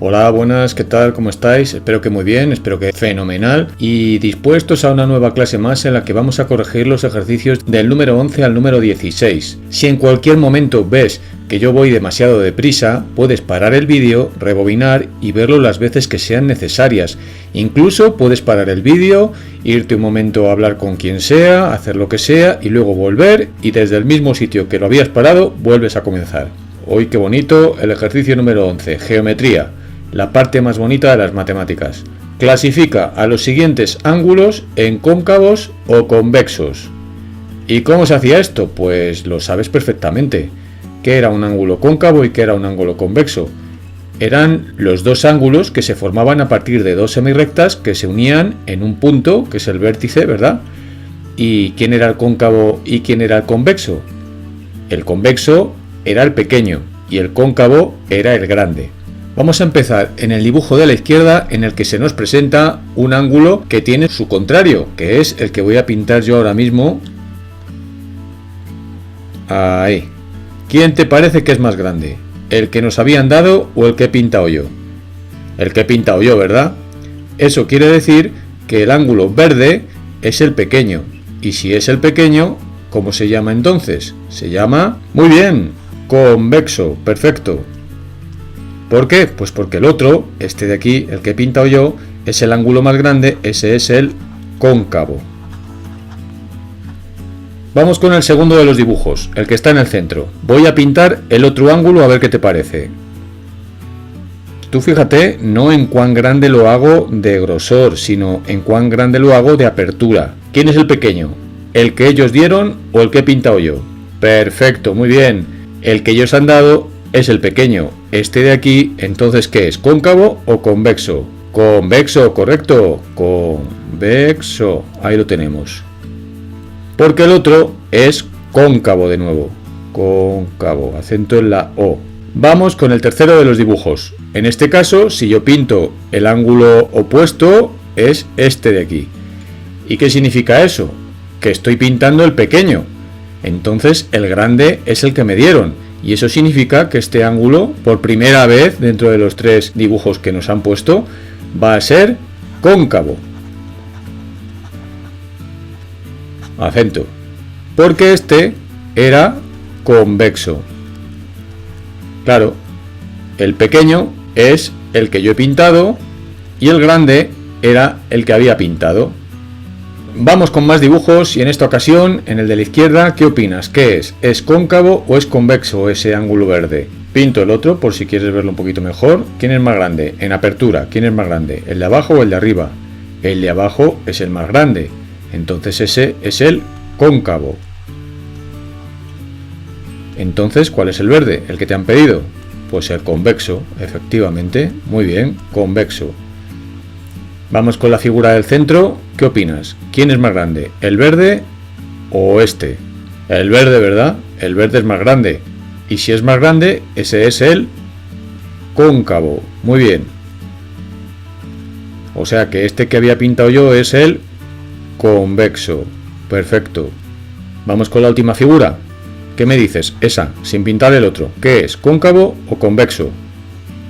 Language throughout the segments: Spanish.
Hola, buenas, ¿qué tal? ¿Cómo estáis? Espero que muy bien, espero que fenomenal y dispuestos a una nueva clase más en la que vamos a corregir los ejercicios del número 11 al número 16. Si en cualquier momento ves que yo voy demasiado deprisa, puedes parar el vídeo, rebobinar y verlo las veces que sean necesarias. Incluso puedes parar el vídeo, irte un momento a hablar con quien sea, hacer lo que sea y luego volver y desde el mismo sitio que lo habías parado, vuelves a comenzar. Hoy qué bonito, el ejercicio número 11, geometría. La parte más bonita de las matemáticas. Clasifica a los siguientes ángulos en cóncavos o convexos. ¿Y cómo se hacía esto? Pues lo sabes perfectamente. ¿Qué era un ángulo cóncavo y qué era un ángulo convexo? Eran los dos ángulos que se formaban a partir de dos semirrectas que se unían en un punto, que es el vértice, ¿verdad? ¿Y quién era el cóncavo y quién era el convexo? El convexo era el pequeño y el cóncavo era el grande. Vamos a empezar en el dibujo de la izquierda en el que se nos presenta un ángulo que tiene su contrario, que es el que voy a pintar yo ahora mismo. Ahí. ¿Quién te parece que es más grande? ¿El que nos habían dado o el que he pintado yo? El que he pintado yo, ¿verdad? Eso quiere decir que el ángulo verde es el pequeño. Y si es el pequeño, ¿cómo se llama entonces? Se llama... Muy bien, convexo, perfecto. ¿Por qué? Pues porque el otro, este de aquí, el que he pintado yo, es el ángulo más grande, ese es el cóncavo. Vamos con el segundo de los dibujos, el que está en el centro. Voy a pintar el otro ángulo a ver qué te parece. Tú fíjate, no en cuán grande lo hago de grosor, sino en cuán grande lo hago de apertura. ¿Quién es el pequeño? ¿El que ellos dieron o el que he pintado yo? Perfecto, muy bien. El que ellos han dado es el pequeño. Este de aquí, entonces, ¿qué es? ¿Cóncavo o convexo? Convexo, correcto. Convexo. Ahí lo tenemos. Porque el otro es cóncavo de nuevo. Cóncavo, acento en la O. Vamos con el tercero de los dibujos. En este caso, si yo pinto el ángulo opuesto, es este de aquí. ¿Y qué significa eso? Que estoy pintando el pequeño. Entonces, el grande es el que me dieron. Y eso significa que este ángulo, por primera vez dentro de los tres dibujos que nos han puesto, va a ser cóncavo. Acento. Porque este era convexo. Claro, el pequeño es el que yo he pintado y el grande era el que había pintado. Vamos con más dibujos y en esta ocasión, en el de la izquierda, ¿qué opinas? ¿Qué es? ¿Es cóncavo o es convexo ese ángulo verde? Pinto el otro por si quieres verlo un poquito mejor. ¿Quién es más grande? En apertura, ¿quién es más grande? ¿El de abajo o el de arriba? El de abajo es el más grande. Entonces ese es el cóncavo. Entonces, ¿cuál es el verde? El que te han pedido. Pues el convexo, efectivamente. Muy bien, convexo. Vamos con la figura del centro. ¿Qué opinas? ¿Quién es más grande? ¿El verde o este? El verde, ¿verdad? El verde es más grande. Y si es más grande, ese es el cóncavo. Muy bien. O sea que este que había pintado yo es el convexo. Perfecto. Vamos con la última figura. ¿Qué me dices? Esa, sin pintar el otro. ¿Qué es? ¿Cóncavo o convexo?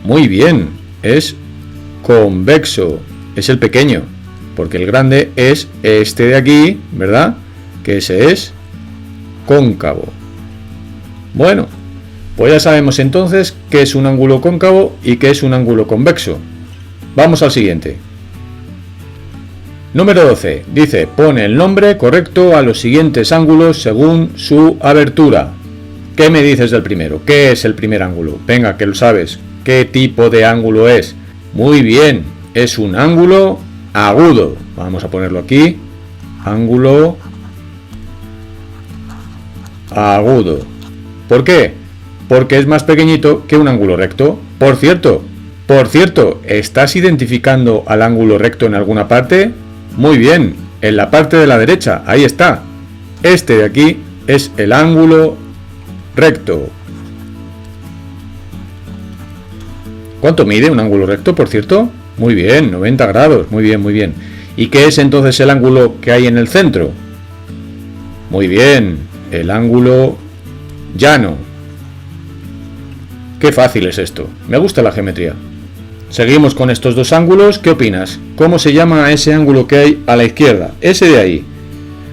Muy bien. Es convexo. Es el pequeño, porque el grande es este de aquí, ¿verdad? Que ese es cóncavo. Bueno, pues ya sabemos entonces qué es un ángulo cóncavo y qué es un ángulo convexo. Vamos al siguiente. Número 12. Dice, pone el nombre correcto a los siguientes ángulos según su abertura. ¿Qué me dices del primero? ¿Qué es el primer ángulo? Venga, que lo sabes. ¿Qué tipo de ángulo es? Muy bien. Es un ángulo agudo. Vamos a ponerlo aquí. Ángulo agudo. ¿Por qué? Porque es más pequeñito que un ángulo recto. Por cierto, ¿estás identificando al ángulo recto en alguna parte? Muy bien, en la parte de la derecha, ahí está. Este de aquí es el ángulo recto. ¿Cuánto mide un ángulo recto, por cierto? Muy bien, 90 grados, muy bien, muy bien. ¿Y qué es entonces el ángulo que hay en el centro? Muy bien, el ángulo llano. Qué fácil es esto, me gusta la geometría. Seguimos con estos dos ángulos. ¿Qué opinas? ¿Cómo se llama ese ángulo que hay a la izquierda? Ese de ahí.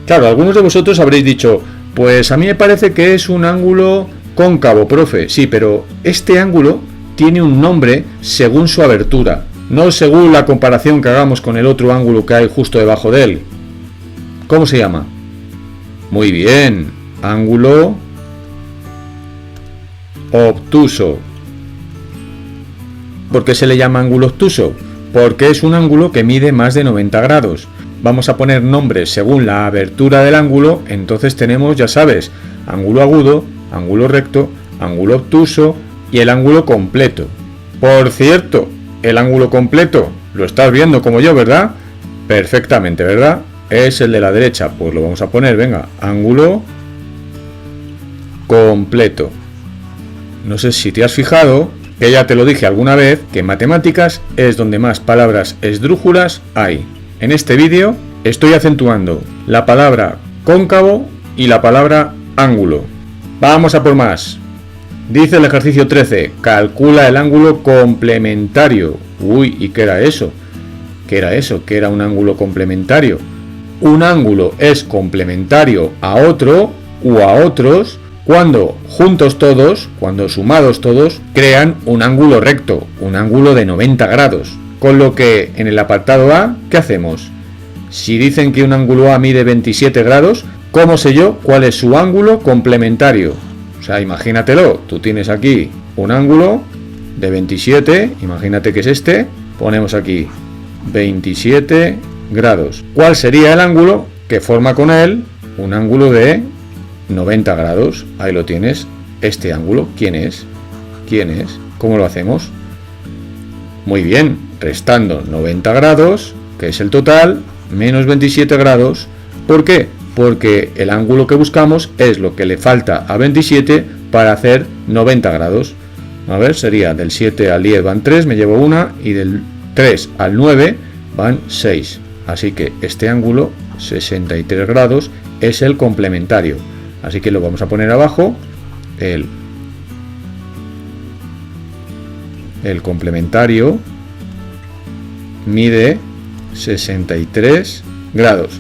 Claro, algunos de vosotros habréis dicho, pues a mí me parece que es un ángulo cóncavo, profe. Sí, pero este ángulo tiene un nombre según su abertura, no según la comparación que hagamos con el otro ángulo que hay justo debajo de él. ¿Cómo se llama? Muy bien, ángulo obtuso. ¿Por qué se le llama ángulo obtuso? Porque es un ángulo que mide más de 90 grados. Vamos a poner nombres según la abertura del ángulo, entonces tenemos, ya sabes, ángulo agudo, ángulo recto, ángulo obtuso y el ángulo completo. Por cierto, el ángulo completo, lo estás viendo como yo, ¿verdad? Perfectamente, ¿verdad? Es el de la derecha, pues lo vamos a poner, venga, ángulo completo. No sé si te has fijado, que ya te lo dije alguna vez, que en matemáticas es donde más palabras esdrújulas hay. En este vídeo estoy acentuando la palabra cóncavo y la palabra ángulo. Vamos a por más. Dice el ejercicio 13, calcula el ángulo complementario. Uy, ¿y qué era eso? ¿Qué era eso? ¿Qué era un ángulo complementario? Un ángulo es complementario a otro u a otros cuando juntos todos, cuando sumados todos, crean un ángulo recto, un ángulo de 90 grados. Con lo que en el apartado A, ¿qué hacemos? Si dicen que un ángulo A mide 27 grados, ¿cómo sé yo cuál es su ángulo complementario? O sea, imagínatelo, tú tienes aquí un ángulo de 27, imagínate que es este, ponemos aquí 27 grados. ¿Cuál sería el ángulo que forma con él un ángulo de 90 grados? Ahí lo tienes, este ángulo, ¿quién es? ¿Quién es? ¿Cómo lo hacemos? Muy bien, restando 90 grados, que es el total, menos 27 grados. ¿Por qué? Porque el ángulo que buscamos es lo que le falta a 27 para hacer 90 grados. A ver, sería del 7 al 10 van 3, me llevo una, y del 3 al 9 van 6. Así que este ángulo, 63 grados, es el complementario. Así que lo vamos a poner abajo, el complementario mide 63 grados.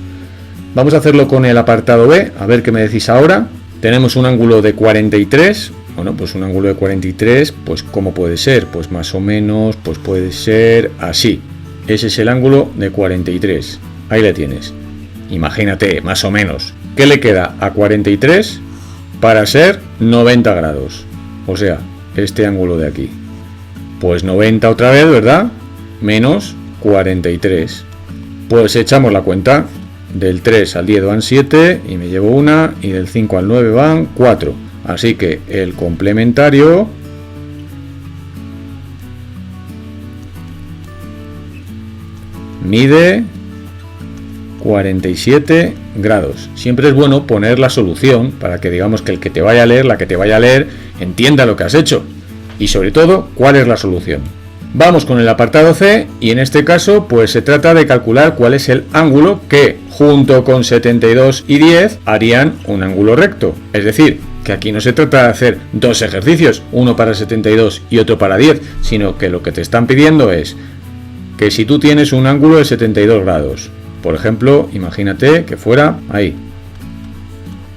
Vamos a hacerlo con el apartado B, a ver qué me decís ahora. Tenemos un ángulo de 43, bueno, pues un ángulo de 43, pues ¿cómo puede ser? Pues más o menos, pues puede ser así. Ese es el ángulo de 43, ahí le tienes. Imagínate, más o menos. ¿Qué le queda a 43 para ser 90 grados? O sea, este ángulo de aquí. Pues 90 otra vez, ¿verdad? Menos 43. Pues echamos la cuenta. Del 3 al 10 van 7 y me llevo una, y del 5 al 9 van 4. Así que el complementario mide 47 grados. Siempre es bueno poner la solución para que digamos que el que te vaya a leer, la que te vaya a leer, entienda lo que has hecho. Y sobre todo, ¿cuál es la solución? Vamos con el apartado C y en este caso pues se trata de calcular cuál es el ángulo que junto con 72 y 10 harían un ángulo recto. Es decir, que aquí no se trata de hacer dos ejercicios, uno para 72 y otro para 10, sino que lo que te están pidiendo es que si tú tienes un ángulo de 72 grados, por ejemplo, imagínate que fuera ahí,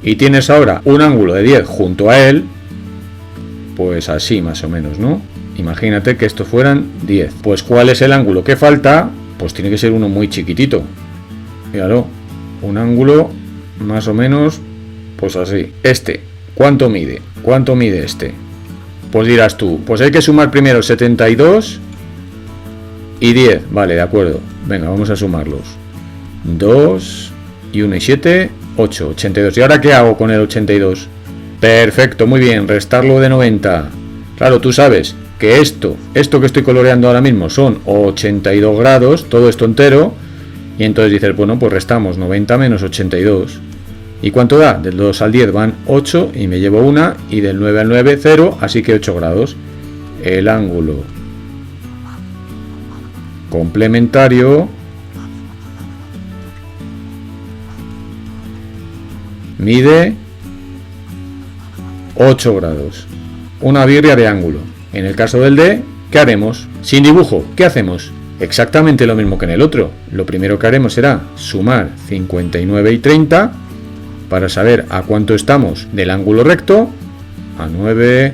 y tienes ahora un ángulo de 10 junto a él, pues así más o menos, ¿no? Imagínate que estos fueran 10. Pues ¿cuál es el ángulo que falta? Pues tiene que ser uno muy chiquitito. Míralo, un ángulo más o menos, pues así. Este, ¿cuánto mide? ¿Cuánto mide este? Pues dirás tú, pues hay que sumar primero 72 y 10. Vale, de acuerdo. Venga, vamos a sumarlos. 2 y 1 y 7, 8, 82. ¿Y ahora qué hago con el 82? Perfecto, muy bien, restarlo de 90. Claro, tú sabes que esto que estoy coloreando ahora mismo son 82 grados, todo esto entero, y entonces dices, bueno, pues restamos 90 menos 82. ¿Y cuánto da? Del 2 al 10 van 8 y me llevo una, y del 9 al 9, 0, así que 8 grados. El ángulo complementario mide 8 grados. Una birria de ángulo. En el caso del D, ¿qué haremos? Sin dibujo, ¿qué hacemos? Exactamente lo mismo que en el otro. Lo primero que haremos será sumar 59 y 30 para saber a cuánto estamos del ángulo recto. A 9,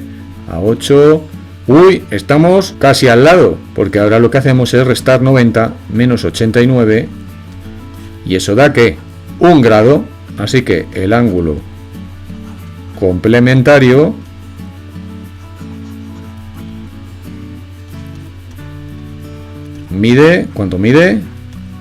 a 8... Uy, estamos casi al lado, porque ahora lo que hacemos es restar 90 menos 89, y eso da ¿qué? 1 grado, así que el ángulo complementario mide, ¿cuánto mide?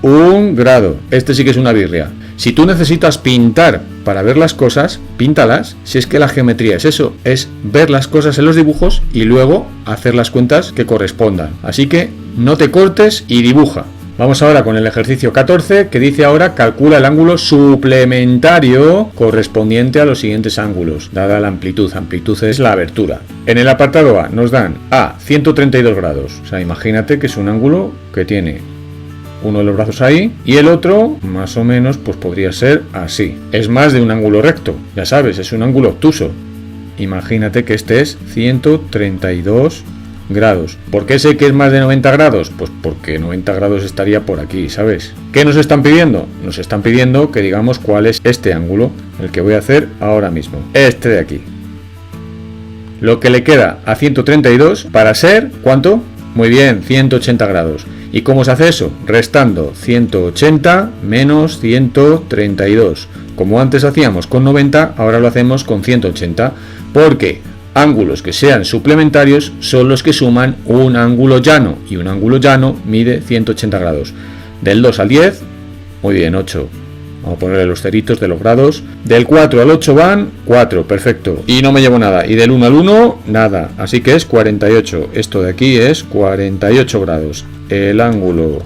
1 grado. Este sí que es una birria. Si tú necesitas pintar para ver las cosas, píntalas. Si es que la geometría es eso, es ver las cosas en los dibujos y luego hacer las cuentas que correspondan. Así que no te cortes y dibuja. Vamos ahora con el ejercicio 14, que dice ahora calcula el ángulo suplementario correspondiente a los siguientes ángulos, dada la amplitud. Amplitud es la abertura. En el apartado A nos dan A 132 grados. O sea, imagínate que es un ángulo que tiene uno de los brazos ahí y el otro más o menos pues podría ser así. Es más de un ángulo recto, ya sabes, es un ángulo obtuso. Imagínate que este es 132 grados. ¿Por qué sé que es más de 90 grados? Pues porque 90 grados estaría por aquí, ¿sabes? ¿Qué nos están pidiendo? Nos están pidiendo que digamos cuál es este ángulo, el que voy a hacer ahora mismo. Este de aquí. Lo que le queda a 132 para ser, ¿cuánto? Muy bien, 180 grados. ¿Y cómo se hace eso? Restando 180 menos 132. Como antes hacíamos con 90, ahora lo hacemos con 180. Porque ángulos que sean suplementarios son los que suman un ángulo llano. Y un ángulo llano mide 180 grados. Del 2 al 10, muy bien, 8. Vamos a ponerle los ceritos de los grados. Del 4 al 8 van 4, perfecto. Y no me llevo nada. Y del 1 al 1, nada. Así que es 48. Esto de aquí es 48 grados. El ángulo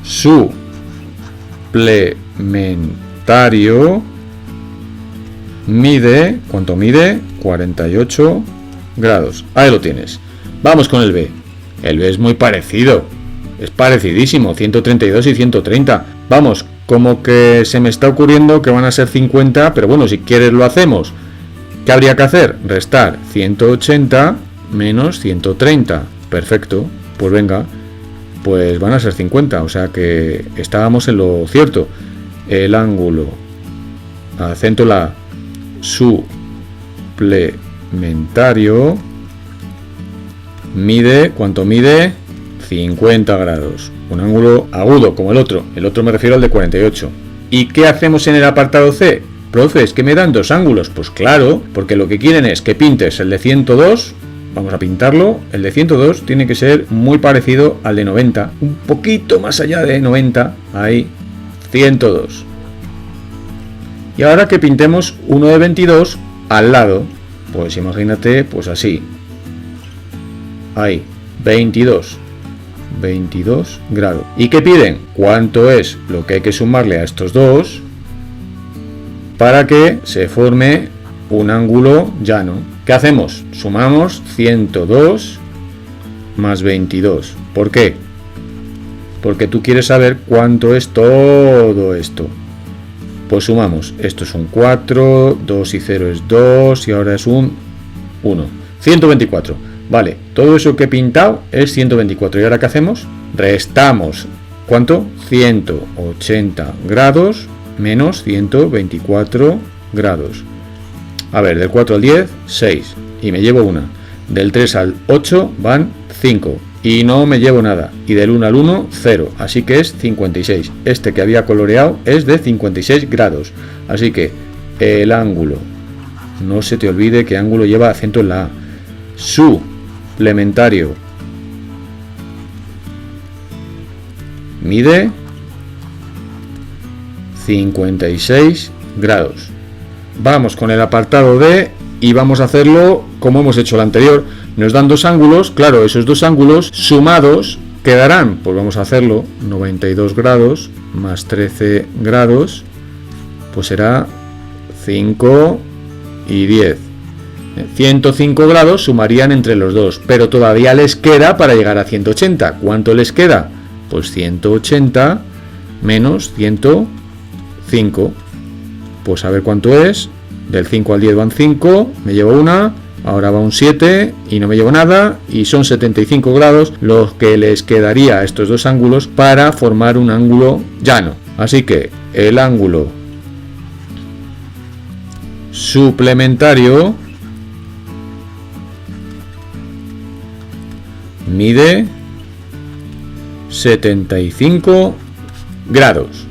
suplementario mide, ¿cuánto mide? 48 grados. Ahí lo tienes. Vamos con el B. El B es muy parecido. Es parecidísimo, 132 y 130. Vamos, como que se me está ocurriendo que van a ser 50, pero bueno, si quieres lo hacemos. ¿Qué habría que hacer? Restar 180 menos 130. Perfecto, pues venga, pues van a ser 50, o sea que estábamos en lo cierto. El ángulo, acento la suplementario, mide, ¿cuánto mide? 50 grados, un ángulo agudo como el otro me refiero al de 48. ¿Y qué hacemos en el apartado C? Profe, es que me dan dos ángulos. Pues claro, porque lo que quieren es que pintes el de 102, vamos a pintarlo, el de 102 tiene que ser muy parecido al de 90, un poquito más allá de 90, ahí, 102. Y ahora que pintemos uno de 22 al lado, pues imagínate, pues así, ahí, 22 grados. ¿Y qué piden? ¿Cuánto es lo que hay que sumarle a estos dos para que se forme un ángulo llano? ¿Qué hacemos? Sumamos 102 más 22. ¿Por qué? Porque tú quieres saber cuánto es todo esto. Pues sumamos. Esto es un 4, 2 y 0 es 2 y ahora es un 1. 124. Vale, todo eso que he pintado es 124. ¿Y ahora qué hacemos? Restamos. ¿Cuánto? 180 grados menos 124 grados. A ver, del 4 al 10, 6. Y me llevo una. Del 3 al 8 van 5. Y no me llevo nada. Y del 1 al 1, 0. Así que es 56. Este que había coloreado es de 56 grados. Así que el ángulo, no se te olvide que ángulo lleva acento en la A. Suplementario mide 56 grados. Vamos con el apartado D y vamos a hacerlo como hemos hecho el anterior. Nos dan dos ángulos, claro, esos dos ángulos sumados quedarán, pues vamos a hacerlo, 92 grados más 13 grados, pues será 5 y 10. 105 grados sumarían entre los dos, pero todavía les queda para llegar a 180. ¿Cuánto les queda? Pues 180 menos 105. Pues a ver cuánto es. Del 5 al 10 van 5, me llevo una ahora va un 7 y no me llevo nada, y son 75 grados los que les quedaría a estos dos ángulos para formar un ángulo llano. Así que el ángulo suplementario mide 75 grados.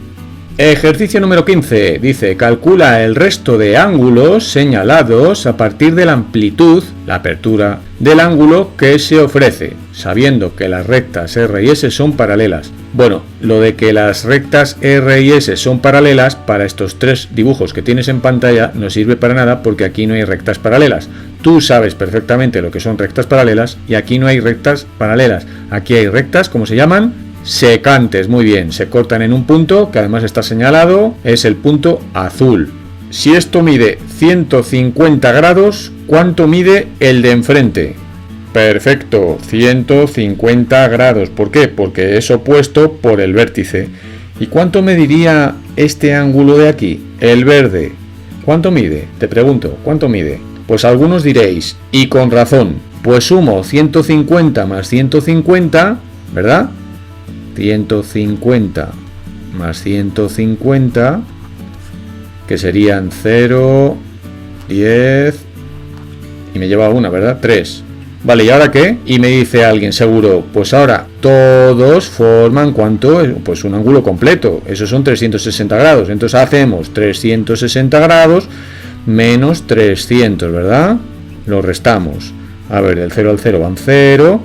Ejercicio número 15. Dice, calcula el resto de ángulos señalados a partir de la amplitud, la apertura del ángulo que se ofrece, sabiendo que las rectas R y S son paralelas. Bueno, lo de que las rectas R y S son paralelas para estos tres dibujos que tienes en pantalla no sirve para nada porque aquí no hay rectas paralelas. Tú sabes perfectamente lo que son rectas paralelas y aquí no hay rectas paralelas. Aquí hay rectas, ¿cómo se llaman? Secantes. Muy bien, se cortan en un punto que además está señalado, es el punto azul. Si esto mide 150 grados, ¿cuánto mide el de enfrente? Perfecto, 150 grados. ¿Por qué? Porque es opuesto por el vértice. ¿Y cuánto mediría este ángulo de aquí? El verde. ¿Cuánto mide? Te pregunto, ¿cuánto mide? Pues algunos diréis, y con razón, pues sumo 150 más 150, ¿verdad? 150 más 150, que serían 0, 10, y me lleva una, ¿verdad? 3. Vale, ¿y ahora qué? Y me dice alguien, seguro, pues ahora todos forman, ¿cuánto? Pues un ángulo completo, esos son 360 grados, entonces hacemos 360 grados menos 300, ¿verdad? Lo restamos. A ver, del 0 al 0 van 0,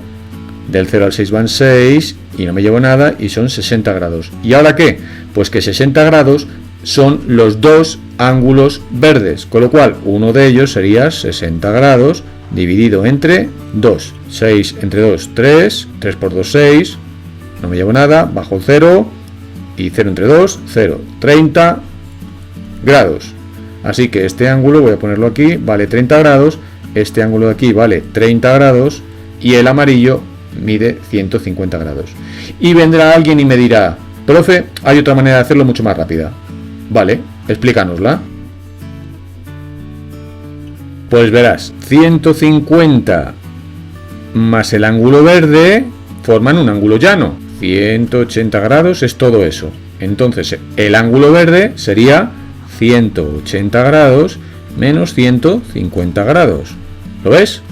del 0 al 6 van 6, y no me llevo nada, y son 60 grados. ¿Y ahora qué? Pues que 60 grados son los dos ángulos verdes, con lo cual uno de ellos sería 60 grados dividido entre 2. 6 entre 2, 3, 3 por 2, 6, no me llevo nada, bajo el 0, y 0 entre 2, 0, 30 grados. Así que este ángulo, voy a ponerlo aquí, vale 30 grados, este ángulo de aquí vale 30 grados, y el amarillo mide 150 grados. Y vendrá alguien y me dirá, profe, hay otra manera de hacerlo mucho más rápida. Vale, explícanosla. Pues verás, 150 más el ángulo verde forman un ángulo llano. 180 grados es todo eso. Entonces el ángulo verde sería 180 grados menos 150 grados. ¿Lo ves?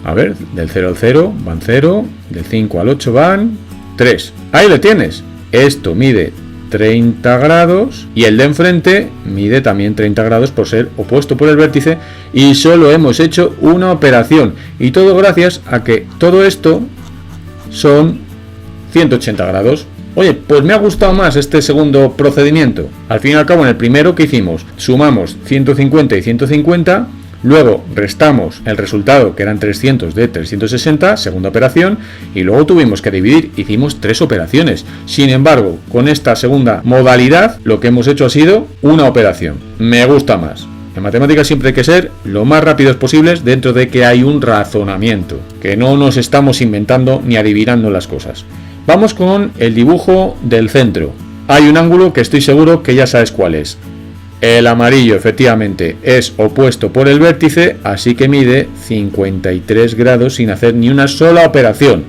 A ver, del 0 al 0 van 0, del 5 al 8 van 3. Ahí lo tienes. Esto mide 30 grados y el de enfrente mide también 30 grados por ser opuesto por el vértice, y solo hemos hecho una operación, y todo gracias a que todo esto son 180 grados. Oye, pues me ha gustado más este segundo procedimiento. Al fin y al cabo, en el primero que hicimos, sumamos 150 y 150, luego restamos el resultado, que eran 300 de 360, segunda operación, y luego tuvimos que dividir, hicimos 3 operaciones. Sin embargo, con esta segunda modalidad, lo que hemos hecho ha sido una operación. Me gusta más. En matemáticas siempre hay que ser lo más rápidos posibles dentro de que hay un razonamiento, que no nos estamos inventando ni adivinando las cosas. Vamos con el dibujo del centro. Hay un ángulo que estoy seguro que ya sabes cuál es. El amarillo, efectivamente, es opuesto por el vértice, así que mide 53 grados sin hacer ni una sola operación.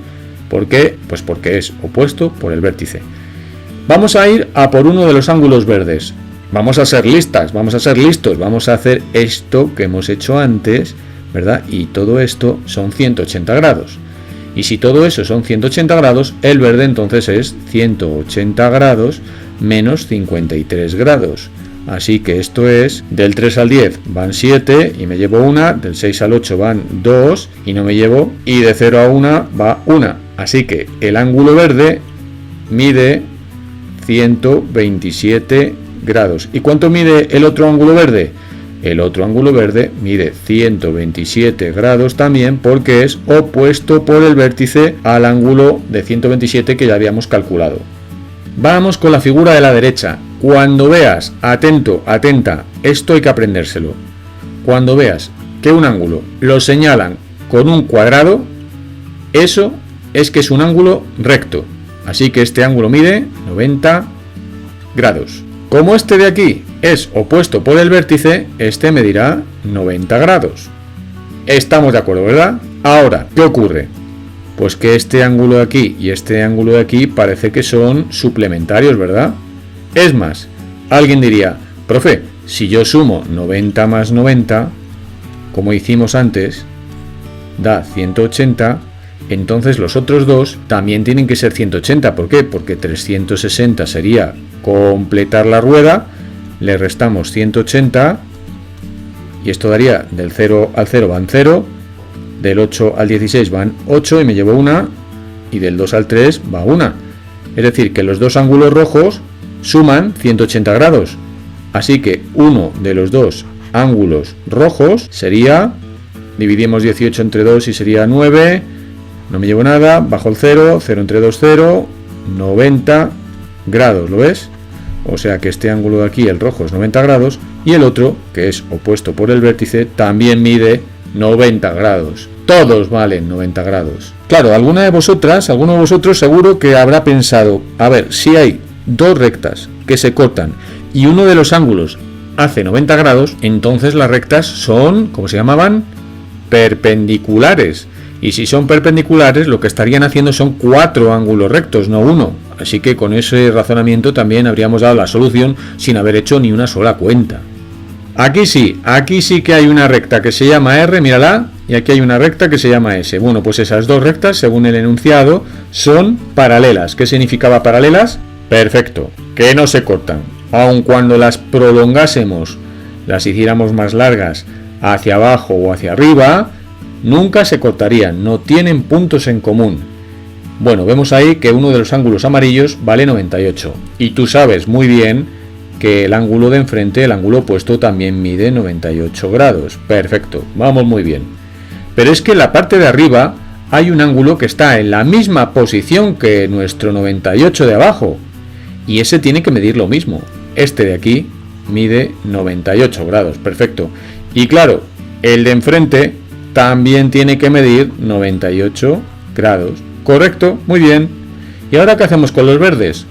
¿Por qué? Pues porque es opuesto por el vértice. Vamos a ir a por uno de los ángulos verdes. Vamos a ser listas, vamos a ser listos, vamos a hacer esto que hemos hecho antes, ¿verdad? Y todo esto son 180 grados. Y si todo eso son 180 grados, el verde entonces es 180 grados menos 53 grados. Así que esto es, del 3 al 10 van 7 y me llevo una, del 6 al 8 van 2 y no me llevo, y de 0 a 1 va 1. Así que el ángulo verde mide 127 grados. ¿Y cuánto mide el otro ángulo verde? El otro ángulo verde mide 127 grados también, porque es opuesto por el vértice al ángulo de 127 que ya habíamos calculado. Vamos con la figura de la derecha. Cuando veas, atento, atenta, esto hay que aprendérselo. Cuando veas que un ángulo lo señalan con un cuadrado, eso es que es un ángulo recto. Así que este ángulo mide 90 grados. Como este de aquí es opuesto por el vértice, este medirá 90 grados. Estamos de acuerdo, ¿verdad? Ahora, ¿qué ocurre? Pues que este ángulo de aquí y este ángulo de aquí parece que son suplementarios, ¿verdad? Es más, alguien diría, profe, si yo sumo 90 más 90, como hicimos antes, da 180, entonces los otros dos también tienen que ser 180. ¿Por qué? Porque 360 sería completar la rueda, le restamos 180 y esto daría del 0 al 0 van 0, del 8 al 16 van 8 y me llevo una, y del 2 al 3 va una. Es decir, que los dos ángulos rojos suman 180 grados. Así que uno de los dos ángulos rojos sería, dividimos 18 entre 2 y sería 9, no me llevo nada, bajo el 0, 0 entre 2, 0, 90 grados, ¿lo ves? O sea que este ángulo de aquí, el rojo, es 90 grados, y el otro, que es opuesto por el vértice, también mide 90 grados. Todos valen 90 grados. Claro, alguno de vosotros seguro que habrá pensado, a ver, si hay dos rectas que se cortan y uno de los ángulos hace 90 grados, entonces las rectas son, ¿cómo se llamaban? Perpendiculares. Y si son perpendiculares, lo que estarían haciendo son 4 ángulos rectos, no uno. Así que con ese razonamiento también habríamos dado la solución sin haber hecho ni una sola cuenta. Aquí sí que hay una recta que se llama R, mírala, y aquí hay una recta que se llama S. Bueno, pues esas dos rectas, según el enunciado, son paralelas. ¿Qué significaba paralelas? Perfecto, que no se cortan. Aun cuando las prolongásemos, las hiciéramos más largas hacia abajo o hacia arriba, nunca se cortarían, no tienen puntos en común. Bueno, vemos ahí que uno de los ángulos amarillos vale 98. Y tú sabes muy bien que el ángulo de enfrente, el ángulo opuesto, también mide 98 grados. Perfecto, vamos muy bien. Pero es que en la parte de arriba hay un ángulo que está en la misma posición que nuestro 98 de abajo. Y ese tiene que medir lo mismo. Este de aquí mide 98 grados. Perfecto. Y claro, el de enfrente también tiene que medir 98 grados. Correcto, muy bien. ¿Y ahora qué hacemos con los verdes?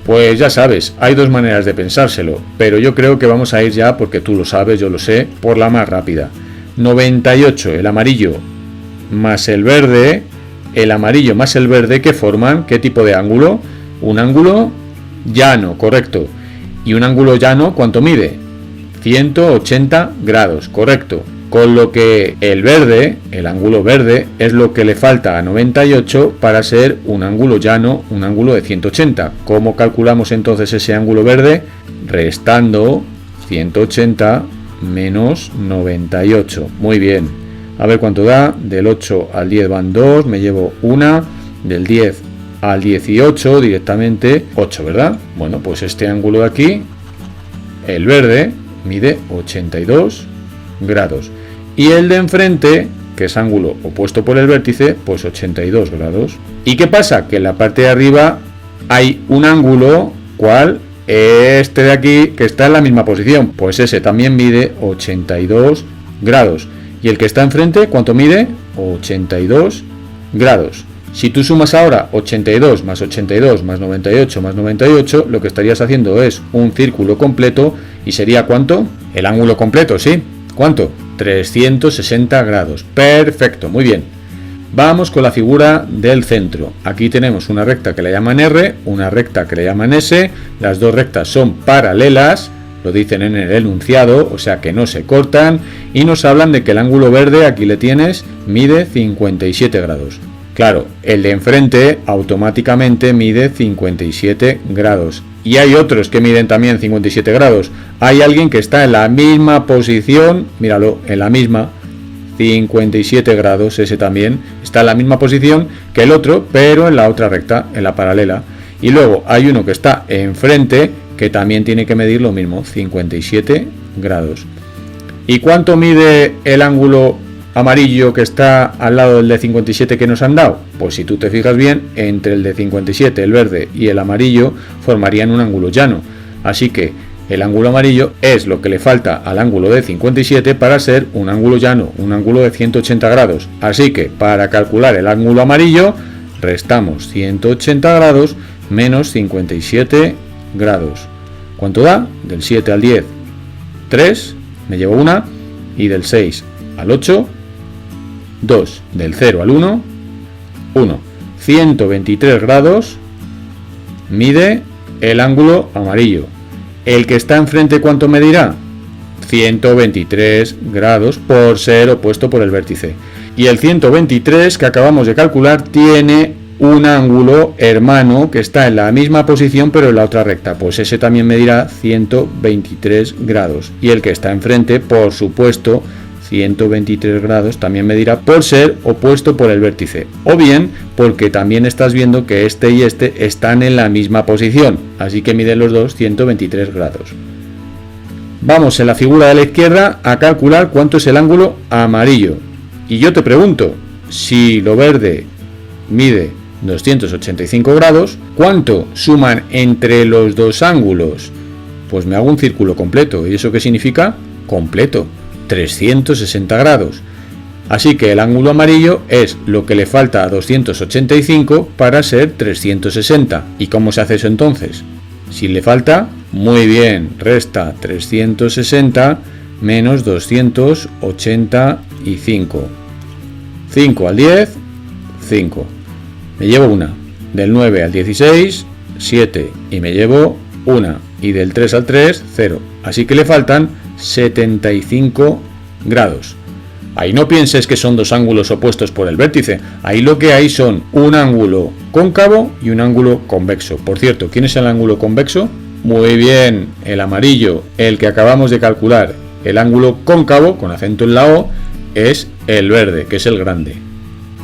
Pues ya sabes, hay dos maneras de pensárselo, pero yo creo que vamos a ir ya, porque tú lo sabes, yo lo sé, por la más rápida. 98, el amarillo más el verde, ¿qué forman? ¿Qué tipo de ángulo? Un ángulo llano, correcto. ¿Y un ángulo llano cuánto mide? 180 grados, correcto. Con lo que el verde, el ángulo verde, es lo que le falta a 98 para ser un ángulo llano, un ángulo de 180. ¿Cómo calculamos entonces ese ángulo verde? Restando 180 menos 98. Muy bien. A ver cuánto da. Del 8 al 10 van 2, me llevo una. Del 10 al 18 directamente 8, ¿verdad? Bueno, pues este ángulo de aquí, el verde, mide 82 grados. Y el de enfrente, que es ángulo opuesto por el vértice, pues 82 grados. ¿Y qué pasa? Que en la parte de arriba hay un ángulo, ¿cuál? Este de aquí, que está en la misma posición. Pues ese también mide 82 grados. ¿Y el que está enfrente, cuánto mide? 82 grados. Si tú sumas ahora 82 más 82 más 98 más 98, lo que estarías haciendo es un círculo completo. ¿Y sería cuánto? El ángulo completo, ¿sí? ¿Cuánto? 360 grados. Perfecto, muy bien. Vamos con la figura del centro. Aquí tenemos una recta que le llaman R, una recta que le llaman S. Las dos rectas son paralelas, lo dicen en el enunciado, o sea que no se cortan. Y nos hablan de que el ángulo verde, aquí le tienes, mide 57 grados. Claro, el de enfrente automáticamente mide 57 grados. Y hay otros que miden también 57 grados. Hay alguien que está en la misma posición, míralo, en la misma, 57 grados, ese también está en la misma posición que el otro, pero en la otra recta, en la paralela. Y luego hay uno que está enfrente, que también tiene que medir lo mismo, 57 grados. ¿Y cuánto mide el ángulo amarillo que está al lado del de 57 que nos han dado? Pues si tú te fijas bien, entre el de 57, el verde, y el amarillo formarían un ángulo llano. Así que el ángulo amarillo es lo que le falta al ángulo de 57 para ser un ángulo llano, un ángulo de 180 grados. Así que para calcular el ángulo amarillo, restamos 180 grados menos 57 grados. ¿Cuánto da? Del 7 al 10, 3, me llevo una, y del 6 al 8, 2. Del 0 al 1, 1. 123 grados mide el ángulo amarillo. El que está enfrente, ¿cuánto medirá? 123 grados por ser opuesto por el vértice. Y el 123 que acabamos de calcular tiene un ángulo hermano que está en la misma posición pero en la otra recta. Pues ese también medirá 123 grados. Y el que está enfrente, por supuesto, 123 grados también medirá por ser opuesto por el vértice. O bien porque también estás viendo que este y este están en la misma posición. Así que miden los dos 123 grados. Vamos en la figura de la izquierda a calcular cuánto es el ángulo amarillo. Y yo te pregunto, si lo verde mide 285 grados, ¿cuánto suman entre los dos ángulos? Pues me hago un círculo completo. ¿Y eso qué significa? Completo. 360 grados. Así que el ángulo amarillo es lo que le falta a 285 para ser 360. ¿Y cómo se hace eso entonces? Si le falta, muy bien, resta 360 menos 285. 5 al 10, 5. Me llevo una. Del 9 al 16, 7. Y me llevo una. Y del 3 al 3, 0. Así que le faltan 75 grados. Ahí no pienses que son dos ángulos opuestos por el vértice. Ahí lo que hay son un ángulo cóncavo y un ángulo convexo. Por cierto, ¿quién es el ángulo convexo? Muy bien, el amarillo, el que acabamos de calcular. El ángulo cóncavo, con acento en la O, es el verde, que es el grande.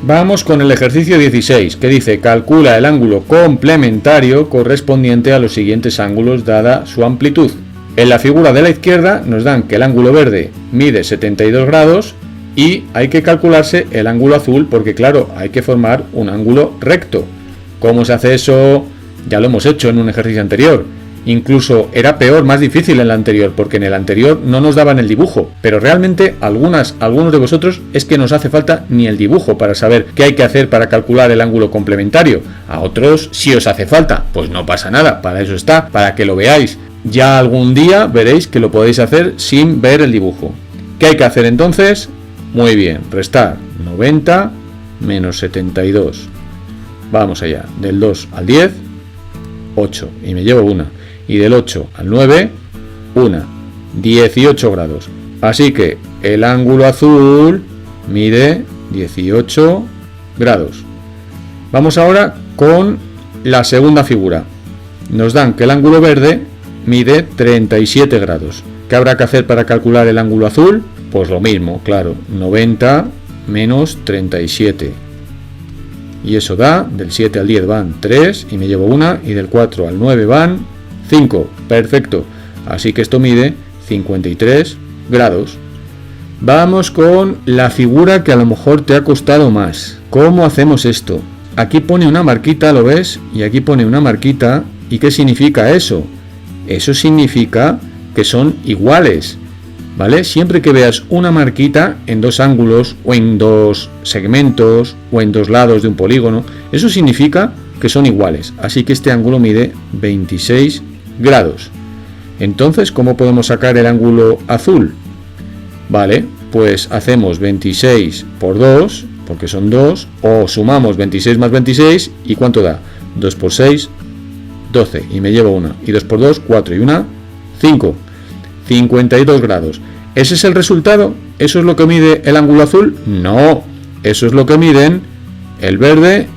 Vamos con el ejercicio 16, que dice: calcula el ángulo complementario correspondiente a los siguientes ángulos dada su amplitud. En la figura de la izquierda nos dan que el ángulo verde mide 72 grados y hay que calcularse el ángulo azul porque, claro, hay que formar un ángulo recto. ¿Cómo se hace eso? Ya lo hemos hecho en un ejercicio anterior. Incluso era peor, más difícil en el anterior, porque en el anterior no nos daban el dibujo. Pero realmente algunos de vosotros es que no os hace falta ni el dibujo para saber qué hay que hacer para calcular el ángulo complementario. A otros sí os hace falta, pues no pasa nada, para eso está, para que lo veáis. Ya algún día veréis que lo podéis hacer sin ver el dibujo. ¿Qué hay que hacer entonces? Muy bien, restar 90 menos 72. Vamos allá, del 2 al 10, 8, y me llevo una. Y del 8 al 9, 1, 18 grados. Así que el ángulo azul mide 18 grados. Vamos ahora con la segunda figura. Nos dan que el ángulo verde mide 37 grados. ¿Qué habrá que hacer para calcular el ángulo azul? Pues lo mismo, claro, 90 menos 37. Y eso da, del 7 al 10 van 3 y me llevo una, y del 4 al 9 van 5. Perfecto. Así que esto mide 53 grados. Vamos con la figura que a lo mejor te ha costado más. ¿Cómo hacemos esto? Aquí pone una marquita, ¿lo ves? Y aquí pone una marquita. ¿Y qué significa eso? Eso significa que son iguales, ¿vale? Siempre que veas una marquita en dos ángulos o en dos segmentos o en dos lados de un polígono, eso significa que son iguales. Así que este ángulo mide 26 grados. Entonces, ¿cómo podemos sacar el ángulo azul? Vale, pues hacemos 26 por 2, porque son 2, o sumamos 26 más 26, ¿y cuánto da? 2 por 6, 12, y me llevo una, y 2 por 2, 4, y una, 5, 52 grados. ¿Ese es el resultado? ¿Eso es lo que mide el ángulo azul? No, eso es lo que miden el verde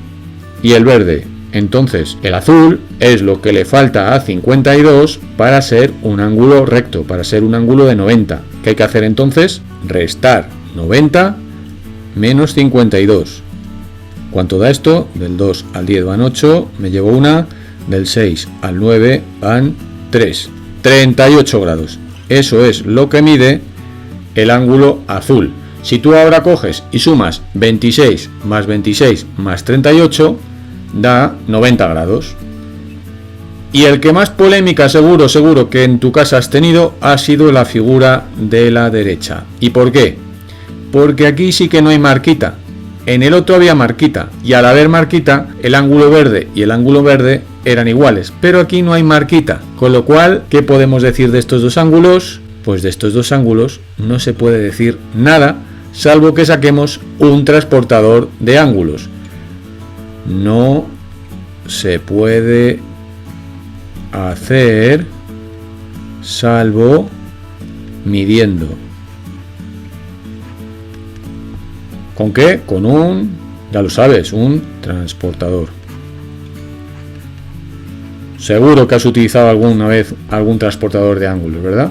y el verde. Entonces, el azul es lo que le falta a 52 para ser un ángulo recto, para ser un ángulo de 90. ¿Qué hay que hacer entonces? Restar 90 menos 52. ¿Cuánto da esto? Del 2 al 10 van 8, me llevo una, del 6 al 9 van 3. 38 grados. Eso es lo que mide el ángulo azul. Si tú ahora coges y sumas 26 más 26 más 38, da 90 grados. Y el que más polémica seguro que en tu casa has tenido ha sido la figura de la derecha. ¿Y por qué? Porque aquí sí que no hay marquita. En el otro había marquita, y al haber marquita, el ángulo verde y el ángulo verde eran iguales, pero aquí no hay marquita, con lo cual, ¿qué podemos decir de estos dos ángulos? Pues de estos dos ángulos no se puede decir nada, salvo que saquemos un transportador de ángulos. No se puede hacer salvo midiendo. ¿Con qué? Con un, ya lo sabes, un transportador. Seguro que has utilizado alguna vez algún transportador de ángulos, ¿verdad?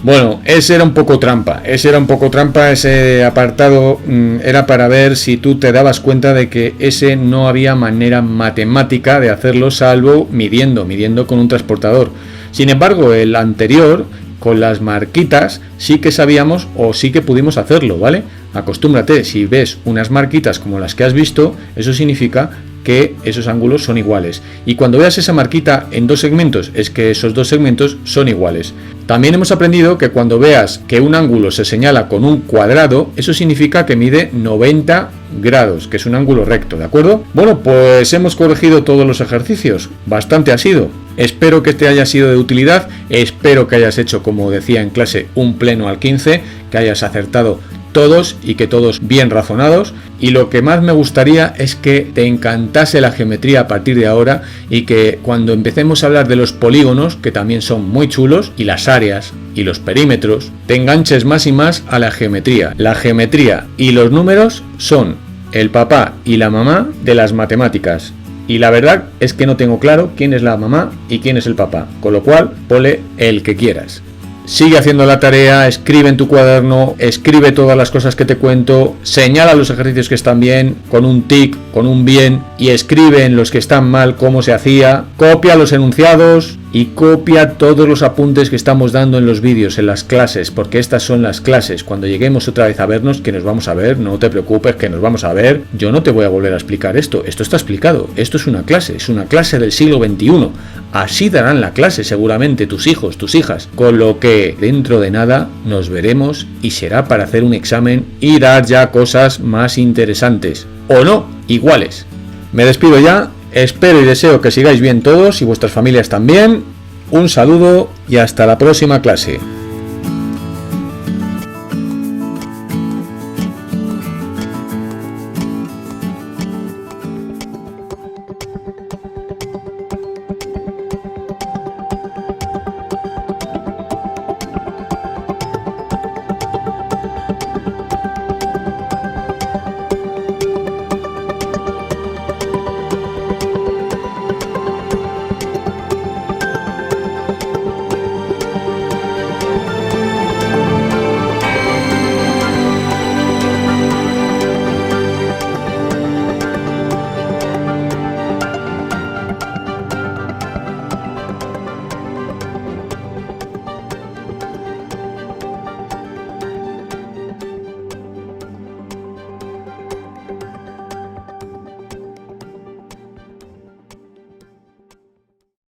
Bueno, ese era un poco trampa, ese apartado era para ver si tú te dabas cuenta de que ese no había manera matemática de hacerlo salvo midiendo con un transportador. Sin embargo, el anterior, con las marquitas, sí que sabíamos o sí que pudimos hacerlo, ¿vale? Acostúmbrate, si ves unas marquitas como las que has visto, eso significa que esos ángulos son iguales. Y cuando veas esa marquita en dos segmentos, es que esos dos segmentos son iguales. También hemos aprendido que cuando veas que un ángulo se señala con un cuadrado, eso significa que mide 90 grados, que es un ángulo recto, ¿de acuerdo? Bueno, pues hemos corregido todos los ejercicios, bastante ha sido. Espero que te haya sido de utilidad, espero que hayas hecho, como decía en clase, un pleno al 15, que hayas acertado todos y que todos bien razonados, y lo que más me gustaría es que te encantase la geometría a partir de ahora y que cuando empecemos a hablar de los polígonos, que también son muy chulos, y las áreas y los perímetros, te enganches más y más a la geometría. La geometría y los números son el papá y la mamá de las matemáticas. Y la verdad es que no tengo claro quién es la mamá y quién es el papá, con lo cual ponle el que quieras. Sigue haciendo la tarea, escribe en tu cuaderno, escribe todas las cosas que te cuento, señala los ejercicios que están bien, con un tic, con un bien, y escribe en los que están mal cómo se hacía, copia los enunciados y copia todos los apuntes que estamos dando en los vídeos, en las clases, porque estas son las clases. Cuando lleguemos otra vez a vernos, que nos vamos a ver, no te preocupes que nos vamos a ver, yo no te voy a volver a explicar esto está explicado, esto es una clase del siglo XXI, así darán la clase seguramente tus hijos, tus hijas, con lo que dentro de nada nos veremos y será para hacer un examen y dar ya cosas más interesantes, o no, iguales. Me despido ya, espero y deseo que sigáis bien todos y vuestras familias también. Un saludo y hasta la próxima clase.